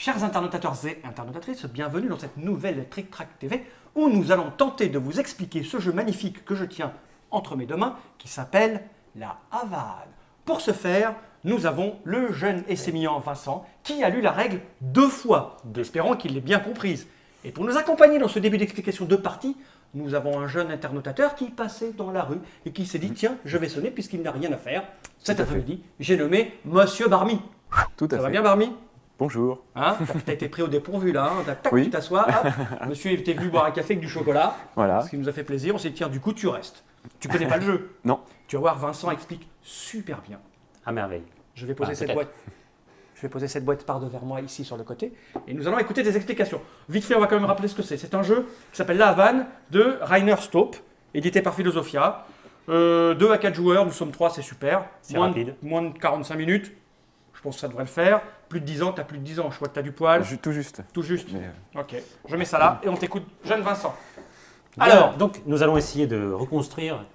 Chers internautateurs et internautatrices, bienvenue dans cette nouvelle Trick Track TV où nous allons tenter de vous expliquer ce jeu magnifique que je tiens entre mes deux mains qui s'appelle la Havane. Pour ce faire, nous avons le jeune et sémillant Vincent qui a lu la règle 2 fois. Espérons qu'il l'ait bien comprise. Et pour nous accompagner dans ce début d'explication de partie, nous avons un jeune internautateur qui passait dans la rue et qui s'est dit tiens, je vais sonner puisqu'il n'a rien à faire. Cet après-midi, j'ai nommé Monsieur Barmy. Tout à fait. Ça va bien Barmy? Bonjour. Hein, tu as été pris au dépourvu là, hein. Tac, Oui. tu t'assois, hop. Monsieur était venu boire un café avec du chocolat, Voilà. ce qui nous a fait plaisir. On s'est dit tiens, du coup tu restes. Tu connais pas le jeu? Non. Tu vas voir, Vincent explique super bien. À merveille. Je vais poser Ah, cette peut-être. boîte. Je vais poser cette boîte par devers moi ici sur le côté et nous allons écouter des explications. Vite fait, on va quand même rappeler ce que c'est. C'est un jeu qui s'appelle La Havane de Rainer Staup, édité par Philosophia. 2 à 4 joueurs, nous sommes 3, c'est super. C'est rapide. Moins de 45 minutes, je pense que ça devrait le faire. Plus de 10 ans, tu as plus de 10 ans, je vois que tu as du poil. Tout juste. Tout juste. Mais, Ok, je mets ça là et on t'écoute, jeune Vincent. Alors, donc, nous allons essayer de reconstruire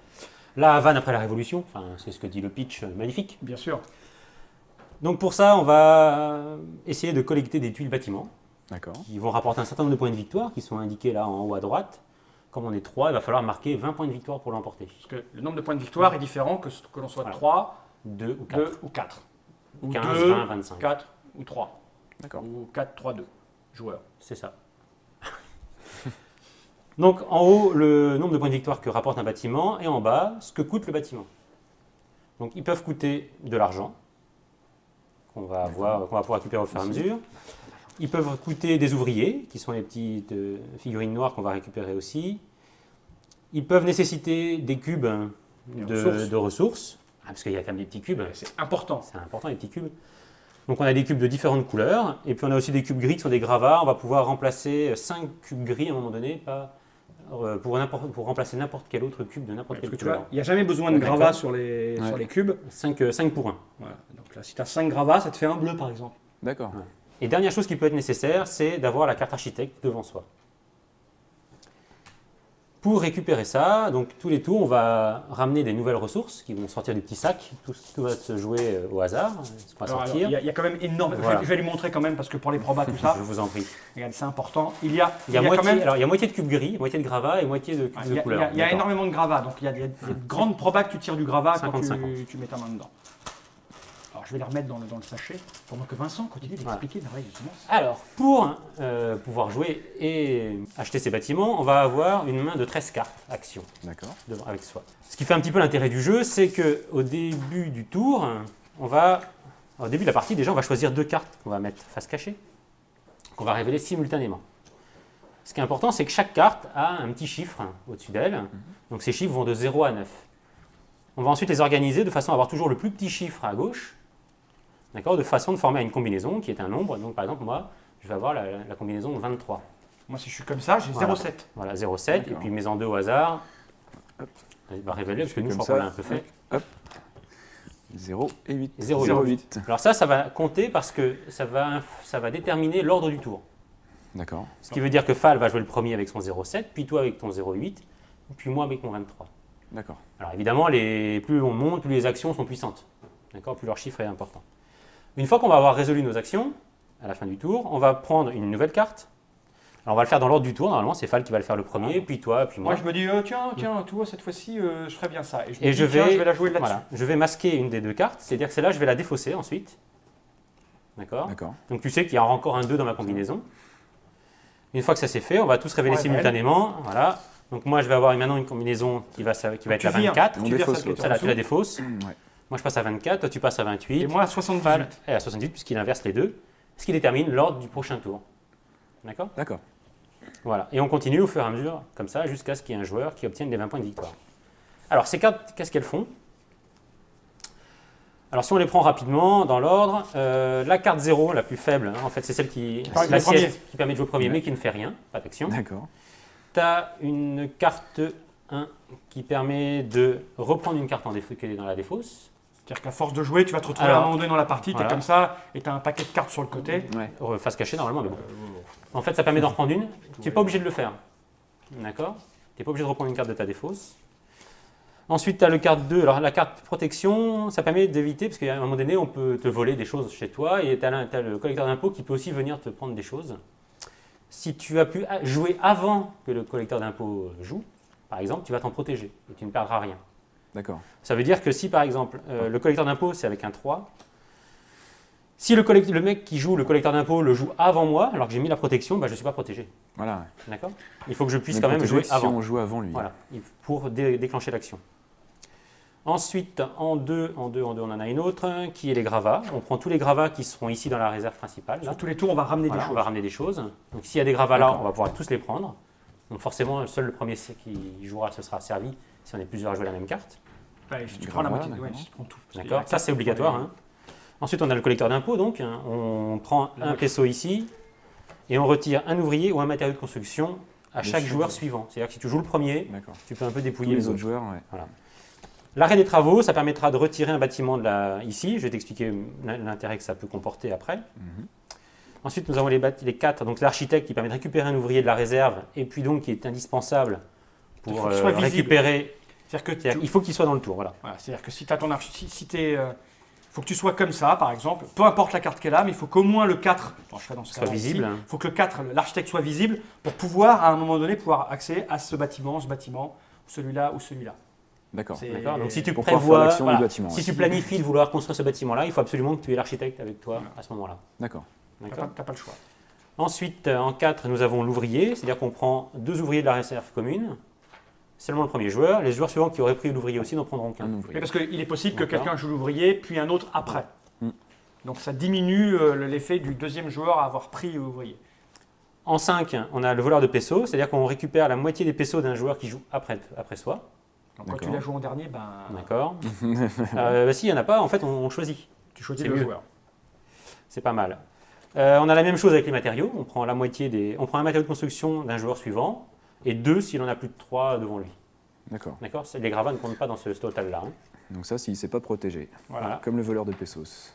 la Havane après la Révolution. Enfin, c'est ce que dit le pitch magnifique. Bien sûr. Donc, pour ça, on va essayer de collecter des tuiles bâtiments D'accord. qui vont rapporter un certain nombre de points de victoire qui sont indiqués là en haut à droite. Comme on est 3, il va falloir marquer 20 points de victoire pour l'emporter. Parce que le nombre de points de victoire est différent que l'on soit Voilà. 3, 2 ou 4. 2 ou 4. Ou 15, 2, 20, 25. 4 ou 3. D'accord. Ou 4, 3, 2 joueurs. C'est ça. Donc, en haut, le nombre de points de victoire que rapporte un bâtiment et en bas, ce que coûte le bâtiment. Donc, ils peuvent coûter de l'argent qu'on va pouvoir récupérer au fur et à mesure. Ils peuvent coûter des ouvriers, qui sont les petites figurines noires qu'on va récupérer aussi. Ils peuvent nécessiter des cubes de ressources, parce qu'il y a quand même des petits cubes. C'est important. C'est important, les petits cubes. Donc on a des cubes de différentes couleurs, et puis on a aussi des cubes gris qui sont des gravats. On va pouvoir remplacer 5 cubes gris à un moment donné pour remplacer n'importe quel autre cube de n'importe Parce quelle que tu couleur. vois, il n'y a jamais besoin de D'accord. gravats sur les cubes. 5 pour 1. Voilà. Donc là, si tu as 5 gravats, ça te fait un bleu par exemple. D'accord. Ouais. Et dernière chose qui peut être nécessaire, c'est d'avoir la carte architecte devant soi. Pour récupérer ça, donc tous les tours, on va ramener des nouvelles ressources qui vont sortir du petit sac. Tout va se jouer au hasard, ce qu'on va Alors, sortir. il y a quand même énormément. Voilà. Je vais lui montrer quand même parce que pour les probas, tout ça, Je vous en prie. regarde, c'est important. Il y a moitié, quand même. alors, il y a moitié de cubes gris, moitié de gravats et moitié de cubes Il y de a, couleur. il y a D'accord. énormément de gravats, donc il y a de grandes probas que tu tires du gravat quand 50-50. tu mets ta main dedans. Alors je vais les remettre dans le sachet pendant que Vincent continue d'expliquer la règle. Alors, pour pouvoir jouer et acheter ces bâtiments, on va avoir une main de 13 cartes action D'accord. avec soi. Ce qui fait un petit peu l'intérêt du jeu, c'est qu'au début du tour, au début de la partie, déjà, on va choisir 2 cartes qu'on va mettre face cachée, qu'on va révéler simultanément. Ce qui est important, c'est que chaque carte a un petit chiffre au-dessus d'elle. Donc ces chiffres vont de 0 à 9. On va ensuite les organiser de façon à avoir toujours le plus petit chiffre à gauche, d'accord, de façon de former une combinaison qui est un nombre. Donc par exemple, moi, je vais avoir la combinaison 23. Moi si je suis comme ça, j'ai Voilà. 0,7. Voilà, 0,7, et D'accord. puis mets en 2 au hasard. Hop. Il va révéler, parce que nous, je Comme crois qu'on ça. l'a un peu fait. Hop. 0 et 8. 0 et 8. Alors ça va compter parce que ça va déterminer l'ordre du tour. D'accord. Ce qui veut dire que Fal va jouer le premier avec son 0,7, puis toi avec ton 0,8, puis moi avec mon 23. D'accord. Alors évidemment, plus on monte, plus les actions sont puissantes. D'accord, plus leur chiffre est important. Une fois qu'on va avoir résolu nos actions, à la fin du tour, on va prendre une nouvelle carte. Alors on va le faire dans l'ordre du tour, normalement c'est Fal qui va le faire le premier, puis toi, puis moi. Moi je me dis tiens, tu vois cette fois-ci je ferais bien ça. Et Et je vais la jouer là-dessus. voilà, je vais masquer une des 2 cartes, c'est-à-dire que celle-là, je vais la défausser ensuite. D'accord. D'accord. Donc tu sais qu'il y a encore un 2 dans ma combinaison. Une fois que ça c'est fait, on va tous révéler Ouais, simultanément. Voilà. Donc moi je vais avoir maintenant une combinaison qui va être Tu la vires, 24. On tu vires défausse celle qui est en Celle-là, tu la dessous. défausses. Ouais. Moi je passe à 24, toi tu passes à 28. Et moi à 78. Fal est à 78 puisqu'il inverse les deux. Ce qui détermine l'ordre du prochain tour. D'accord. D'accord. Voilà. Et on continue au fur et à mesure, comme ça, jusqu'à ce qu'il y ait un joueur qui obtienne les 20 points de victoire. Alors ces cartes, qu'est-ce qu'elles font? Alors si on les prend rapidement dans l'ordre, la carte 0, la plus faible, hein, en fait c'est celle qui, Par la le premier. sieste, qui permet de jouer premier Ouais. mais qui ne fait rien, pas d'action. D'accord. Tu as une carte 1 qui permet de reprendre une carte qui est dans la défausse. C'est-à-dire qu'à force de jouer, tu vas te retrouver Alors, à un moment donné dans la partie, tu es voilà. comme ça, et tu as un paquet de cartes sur le côté. Ouais. Face cachée normalement, mais bon. En fait ça permet d'en reprendre une, tu n'es pas obligé de le faire. D'accord. Tu n'es pas obligé de reprendre une carte de ta défausse. Ensuite, tu as le carte 2. Alors, la carte protection, ça permet d'éviter, parce qu'à un moment donné, on peut te voler des choses chez toi, et tu as le collecteur d'impôts qui peut aussi venir te prendre des choses. Si tu as pu jouer avant que le collecteur d'impôts joue, par exemple, tu vas t'en protéger, et tu ne perdras rien. D'accord. Ça veut dire que si, par exemple, le collecteur d'impôts, c'est avec un 3, si le mec qui joue le collecteur d'impôts le joue avant moi, alors que j'ai mis la protection, bah, je ne suis pas protégé. Voilà. D'accord ? Il faut que je puisse On est quand même protégé jouer si avant. on joue avant lui. Voilà, pour déclencher l'action. Ensuite, en 2, on en a une autre, qui est les gravats. On prend tous les gravats qui seront ici dans la réserve principale. Là. Sur tous les tours, on va ramener Voilà, des on choses. va ramener des choses. Donc s'il y a des gravats là, D'accord. on va pouvoir tous les prendre. Donc forcément, seul le premier qui jouera se sera servi si on est plusieurs à jouer la même carte. Ouais, si tu Des prends la gravats, moitié, ouais, d'accord. si tu prends tout. D'accord ? Ça, c'est obligatoire. Hein. Ensuite, on a le collecteur d'impôts. Donc, hein, on prend un peso ici et on retire un ouvrier ou un matériau de construction à chaque joueur suivant. C'est-à-dire que si tu joues le premier, D'accord. tu peux un peu Tous dépouiller les autres joueurs, ouais. L'arrêt des travaux, ça permettra de retirer un bâtiment ici. Je vais t'expliquer l'intérêt que ça peut comporter après. Ensuite, nous avons les 4. Donc, l'architecte qui permet de récupérer un ouvrier de la réserve et puis donc qui est indispensable Il pour faut qu'il soit visible. récupérer. C'est-à-dire que Il faut qu'il soit dans le tour. Voilà. voilà, c'est-à-dire que si tu as ton faut que tu sois comme ça, par exemple, peu importe la carte qu'elle a, mais il faut qu'au moins le 4 je serai dans ce Soit cas-là ici, visible. il faut que le 4, l'architecte soit visible pour pouvoir, à un moment donné, pouvoir accéder à ce bâtiment, celui-là ou celui-là. D'accord. C'est- D'accord. Donc, si tu Pour pouvoir faire prévois, l'action voilà, du bâtiment. si ouais. tu planifies de vouloir construire ce bâtiment-là, il faut absolument que tu aies l'architecte avec toi à ce moment-là. D'accord. D'accord. T'as pas le choix. Ensuite, en 4, nous avons l'ouvrier, c'est-à-dire qu'on prend 2 ouvriers de la réserve commune, seulement le premier joueur. Les joueurs suivants qui auraient pris l'ouvrier aussi n'en prendront qu'un. Un Mais ouvrier. parce qu'il est possible que D'accord. quelqu'un joue l'ouvrier, puis un autre après. Mm. Donc ça diminue l'effet du deuxième joueur à avoir pris l'ouvrier. En 5, on a le voleur de pesos, c'est-à-dire qu'on récupère la moitié des pesos d'un joueur qui joue après soi. Donc quand tu D'accord. l'as joué en dernier, D'accord. S'il n'y en a pas, en fait, on choisit. tu choisis C'est le mieux. joueur. C'est pas mal. On a la même chose avec les matériaux. On prend on prend un matériau de construction d'un joueur suivant et 2 s'il en a plus de 3 devant lui. D'accord. D'accord. Les gravats ne comptent pas dans ce total-là. Hein. Donc ça, s'il ne s'est pas protégé. Voilà. Comme le voleur de pesos.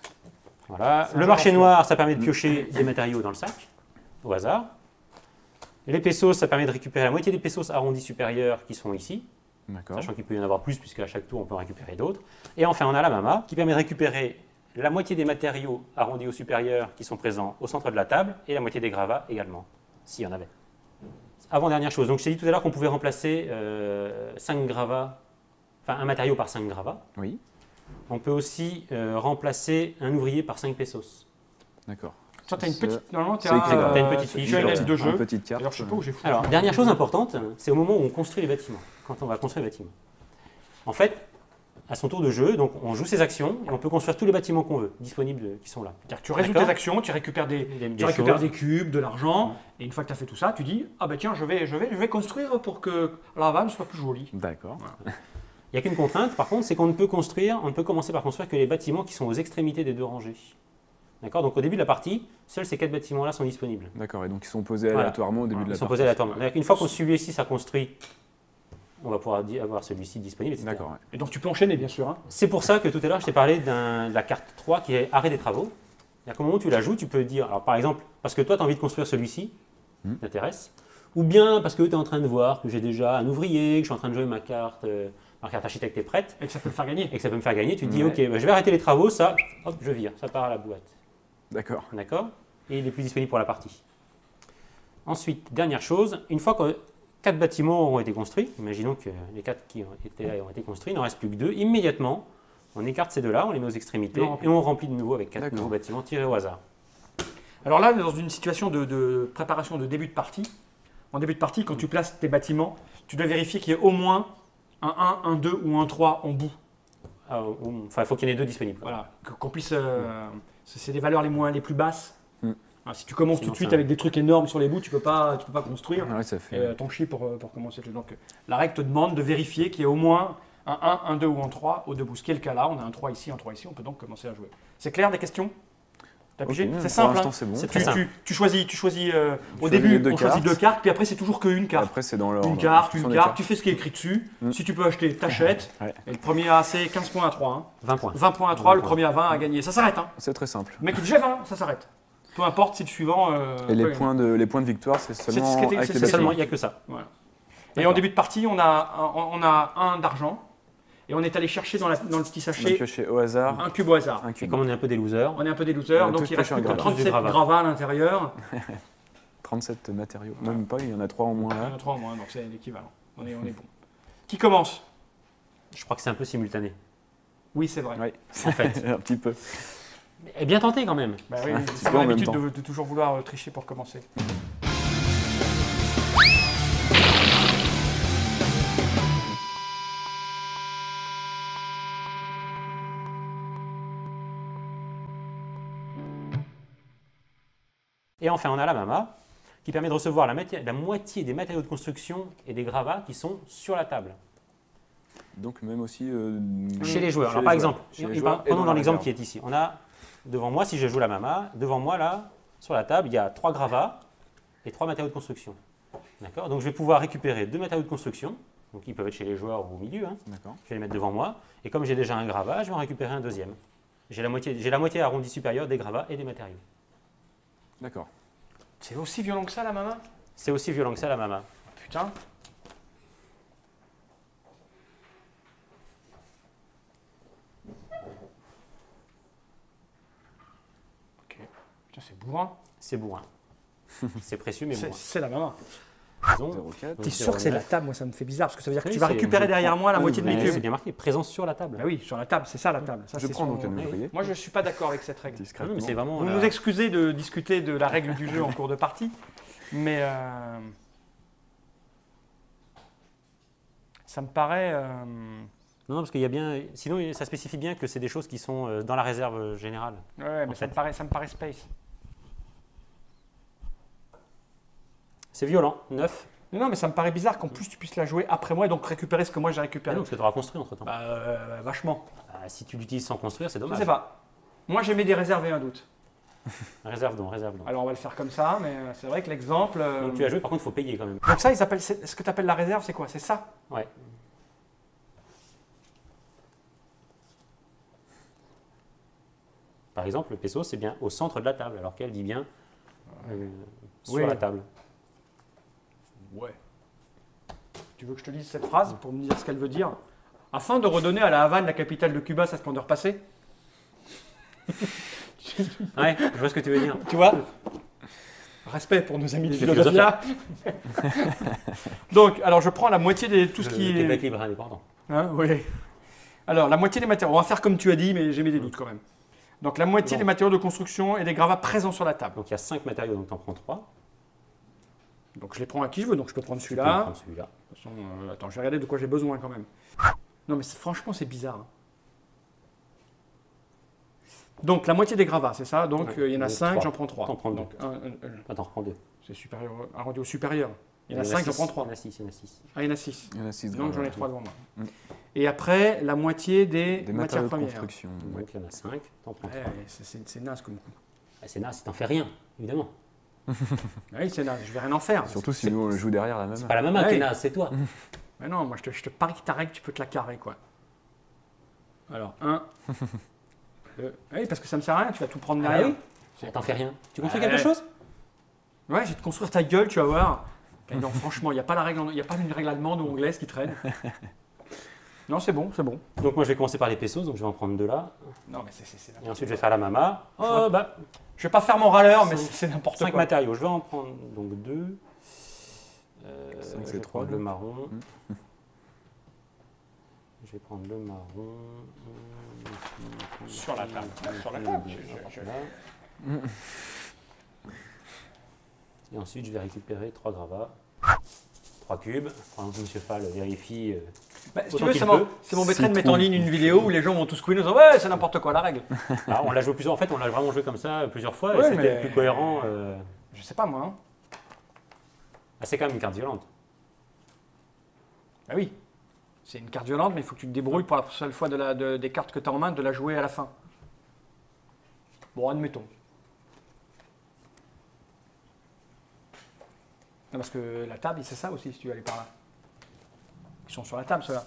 Voilà. C'est un Le jeu marché d'enfant. noir, ça permet de piocher des matériaux dans le sac, au hasard. Les pesos, ça permet de récupérer la moitié des pesos arrondis supérieurs qui sont ici, D'accord. sachant qu'il peut y en avoir plus, puisqu'à chaque tour, on peut en récupérer d'autres. Et enfin, on a la mama, qui permet de récupérer la moitié des matériaux arrondis au supérieur qui sont présents au centre de la table, et la moitié des gravats également, s'il y en avait. Avant-dernière chose, donc je t'ai dit tout à l'heure qu'on pouvait remplacer 5 gravats, enfin un matériau par 5 gravats. Oui. On peut aussi remplacer un ouvrier par 5 pesos. D'accord. Toi, tu as une petite. Normalement, tu c'est écrit, t'as une petite fiche, Tu as une ouais. aide de jeu. Une petite carte. D'ailleurs, je sais pas où j'ai foutu. Alors, dernière chose importante, c'est au moment où on construit les bâtiments, quand on va construire les bâtiments. En fait, à son tour de jeu, donc on joue ses actions et on peut construire tous les bâtiments qu'on veut, disponibles qui sont là. C'est-à-dire que tu résous D'accord. tes actions, tu récupères des choses. des cubes, de l'argent, et une fois que tu as fait tout ça, tu dis ah ben tiens, je vais construire pour que la vanne soit plus jolie. D'accord. Il n'y a qu'une contrainte, par contre, c'est qu'on ne peut commencer par construire que les bâtiments qui sont aux extrémités des 2 rangées. D'accord. Donc au début de la partie, seuls ces 4 bâtiments-là sont disponibles. D'accord. Et donc ils sont posés Voilà. aléatoirement au début de la Ils sont partie. posés aléatoirement. C'est-à-dire qu'une fois qu'on celui-ci s'a construit, on va pouvoir avoir celui-ci disponible, etc. D'accord. Ouais. Et donc tu peux enchaîner bien sûr. Hein. C'est pour ça que tout à l'heure, je t'ai parlé de la carte 3 qui est arrêt des travaux. C'est-à-dire qu'au moment où tu la joues, tu peux dire, alors par exemple, parce que toi, tu as envie de construire celui-ci, qui t'intéresse, ou bien parce que tu es en train de voir que j'ai déjà un ouvrier, que je suis en train de jouer ma carte architecte est prête, Et que ça peut le faire gagner. et que ça peut me faire gagner, tu te dis, Ouais. ok, bah, je vais arrêter les travaux, ça, hop, je vire, ça part à la boîte. D'accord. D'accord. Et il est plus disponible pour la partie. Ensuite, dernière chose, une fois que 4 bâtiments auront été construits, imaginons que les 4 qui étaient là ont été construits, il n'en reste plus que 2, immédiatement, on écarte ces 2-là, on les met aux extrémités, Et on remplit. et on remplit de nouveau avec 4 D'accord. nouveaux bâtiments tirés au hasard. Alors là, dans une situation de préparation de début de partie, en début de partie, quand tu places tes bâtiments, tu dois vérifier qu'il y ait au moins un 1, un 2 ou un 3 en bout. Enfin, il faut qu'il y en ait 2 disponibles. Voilà, qu'on puisse. C'est les valeurs les plus basses. Mm. Alors, si tu commences Sinon, tout de suite ça- avec des trucs énormes sur les bouts, tu peux pas construire. Ouais, ça fait. Ton chi pour commencer le jeu. Donc la règle te demande de vérifier qu'il y ait au moins un 1, un 2 ou un 3 au debout. Ce qui est le cas là, on a un 3 ici, un 3 ici, on peut donc commencer à jouer. C'est clair, des questions? T'as pigé? Ok, C'est pour simple. l'instant, hein. c'est bon. C'est Tu, très simple. tu choisis au choisis début, les 2 on choisit cartes. 2 cartes, puis après c'est toujours qu'une carte. Après, c'est dans l'ordre. Une carte, en fonction une des carte, cartes. tu fais ce qui est écrit dessus. Mm. Si tu peux acheter, t'achètes. Ouais. Et le premier à c'est 15 points à 3. Hein. 20 points. 20 points à 3, 20 le points. premier à 20 à gagner. Ça s'arrête. Hein. C'est très simple. Le mec qui dit j'ai 20, ça s'arrête. Peu importe si le suivant. Et les peut points de victoire, c'est seulement ce qui était- avec c'est les C'est seulement- seulement, bâtiments. il n'y a que ça. Voilà. Et en début de partie, on a un d'argent Et on est allé chercher dans le petit On a sachet pioché au hasard un cube au hasard. un Et cube. comme on est un peu des losers, On est un peu des losers, On a donc tous il reste pioché un plus que gravats. 37 Du gravats. gravats à l'intérieur. 37 matériaux. Même pas, il y en a 3 en moins Il y en là. a 3 en moins, donc c'est l'équivalent. On est bon. Qui commence? je crois que c'est un peu simultané. Oui, c'est vrai. Oui, En fait. un petit peu. Et bien tenté quand même. Bah oui, c'est c'est pas mon en même habitude temps. de toujours vouloir tricher pour commencer. Et enfin, on a la mama qui permet de recevoir la moitié des matériaux de construction et des gravats qui sont sur la table. Donc même aussi Chez les joueurs. chez Alors les par joueurs. exemple, Chez les joueurs et prenons dans dans la l'exemple qui réserve. est ici. On a devant moi, si je joue la mama, devant moi là, sur la table, il y a 3 gravats et 3 matériaux de construction. D'accord? Donc je vais pouvoir récupérer 2 matériaux de construction, donc ils peuvent être chez les joueurs ou au milieu, hein. D'accord. Je vais les mettre devant moi. Et comme j'ai déjà un gravat, je vais en récupérer un deuxième. J'ai la moitié arrondie supérieure des gravats et des matériaux. D'accord. C'est aussi violent que ça, la maman? C'est aussi violent que ça la mama. Putain. Ok. Putain, c'est bourrin. C'est bourrin. C'est précieux mais bourrin. C'est la maman. Raison. 0,4. T'es Donc, sûr que c'est la 0,9. table? Moi, ça me fait bizarre parce que ça veut dire que Oui, tu vas c'est- récupérer je derrière prends- moi la Oui, moitié de mes mais cubes. C'est bien marqué, présence sur la table. Bah oui, sur la table, c'est ça la table. Ça, Je c'est prends son- donc un Oui. ouvrier. Moi, je suis pas d'accord avec cette règle. Non, Discrètement. mais c'est vraiment. Vous la- nous excusez de discuter de la règle du jeu en cours de partie, mais ça me paraît. Non, parce qu'il y a bien. Sinon, ça spécifie bien que c'est des choses qui sont dans la réserve générale. Ouais, mais En ça fait. me paraît space. C'est violent. 9. Non, mais ça me paraît bizarre qu'en plus tu puisses la jouer après moi et donc récupérer ce que moi j'ai Ah récupéré. non, parce que tu auras construit entre temps. Bah, vachement. Si tu l'utilises sans construire, c'est Je dommage. sais pas. Moi j'ai mis des réserves et un doute. Réserve donc, réserve donc. Alors on va le faire comme ça, mais c'est vrai que l'exemple. Donc tu as joué, par contre, il faut payer quand même. Donc ça, ils appellent, ce que tu appelles la réserve, c'est quoi? C'est ça? Ouais. Par exemple, le peso, c'est bien au centre de la table, alors qu'elle dit bien sur Oui. la table. Ouais. Tu veux que je te lise cette phrase pour me dire ce qu'elle veut dire? Afin de redonner à la Havane, la capitale de Cuba, sa splendeur passée. Ouais, je vois ce que tu veux dire. Tu vois? Respect pour nos amis de Des Philosophia. Donc, alors je prends la moitié de tout ce qui est. Québec libre indépendant. Hein, oui. Alors, la moitié des matériaux. On va faire comme tu as dit, mais j'ai mis des doutes quand même. Donc, la moitié Non. des matériaux de construction et des gravats présents sur la table. Donc il y a 5 matériaux, donc tu en prends 3. Donc, je les prends à qui je veux. Donc, je peux prendre Tu peux celui-là. prendre celui-là. De toute façon, attends, je vais regarder de quoi j'ai besoin quand même. Non, mais franchement, c'est bizarre. Hein. Donc, la moitié des gravats, c'est ça. Donc, Ouais. il y en a Donc, 5, trois. j'en prends 3. T'en prends deux. Donc, Attends, reprends 2. c'est supérieur, arrondi au supérieur. Il y en a 5, j'en prends 3. Il y en a 6, il y en a 6. Ah, il y en a 6. Il y en a 6 Donc, j'en ai 3 devant moi. Mm. Et après, la moitié des Des matières matériaux de premières. construction. Donc il y en a 5, t'en prends 3. Ouais, c'est naze comme coup. C'est naze si t'en fais rien, évidemment. Oui, c'est naze, je vais rien en faire. Surtout si nous on le joue derrière la même. C'est pas la maman qui Ouais. est naze, c'est toi. Mais non, moi je te parie que ta règle, tu peux te la carrer quoi. Alors, 1. Oui, parce que ça me sert à rien, tu vas tout prendre Ah bah derrière. oui. T'en fais rien. Tu construis Ouais. quelque chose? Ouais, je vais te construire ta gueule, tu vas voir. Et non, franchement, il n'y a pas une règle allemande ou anglaise qui traîne. Non, c'est bon, c'est bon. Donc moi je vais commencer par les pesos, donc je vais en prendre 2 là. Non, mais c'est Et ensuite je vais faire la mama. Oh bah, Je vais pas faire mon râleur, mais Cinq- c'est n'importe 5 quoi. matériaux. Je vais en prendre donc 2. Cinq, Je c'est vais trois, prendre le donc. marron. Je vais prendre le marron. Sur la table. Sur la table. Là. Et ensuite, je vais récupérer 3 gravats, 3 cubes. Pendant que M. Fall vérifie. Bah, si tu Autant veux, qu'il ça peut. m'embêterait de mettre en ligne une vidéo où les gens vont tous couiner en disant ouais, c'est n'importe quoi la règle. Alors, on l'a joué plusieurs. En fait, on l'a vraiment joué comme ça plusieurs fois. Ouais, et c'était mais- plus cohérent. Je sais pas moi. Hein. C'est quand même une carte violente. Bah oui. C'est une carte violente, mais il faut que tu te débrouilles pour la seule fois des cartes que tu as en main de la jouer à la fin. Bon, admettons. Non, parce que la table, c'est ça aussi, si tu veux aller par là. Ils sont sur la table, ceux-là.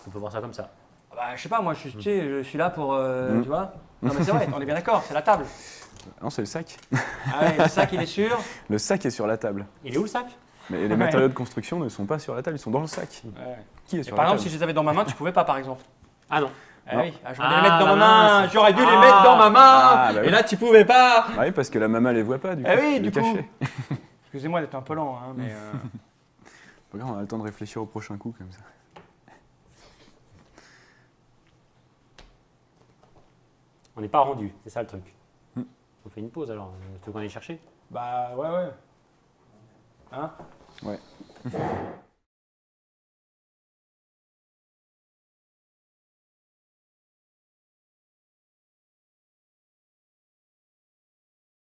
On peut voir ça comme ça. Ah bah, je sais pas, moi, tu sais, je suis là pour. Tu vois. Non, mais c'est vrai, on est bien d'accord, c'est la table. Non, c'est le sac. Ah ouais, le sac, il est sûr. Le sac est sur la table. Il est où le sac? Mais les Ouais. matériaux de construction ne sont pas sur la table, ils sont dans le sac. Ouais. Qui est Et sur par la exemple, si table je les avais dans ma main, tu pouvais pas, par exemple. Ah non. Ah oui, j'aurais dû les Ah, mettre dans la ma main, main, j'aurais dû les Ah. mettre dans ma main, Ah, bah oui. et là tu pouvais pas. Ah oui, parce que la maman les voit pas, du coup. Eh oui, elle du est coup. cachée. Excusez-moi d'être un peu lent, hein, mais... Regarde, on a le temps de réfléchir au prochain coup, comme ça. On n'est pas rendu, c'est ça le truc. Hmm. On fait une pause alors, tu veux qu'on aille chercher? Bah ouais. Hein Ouais.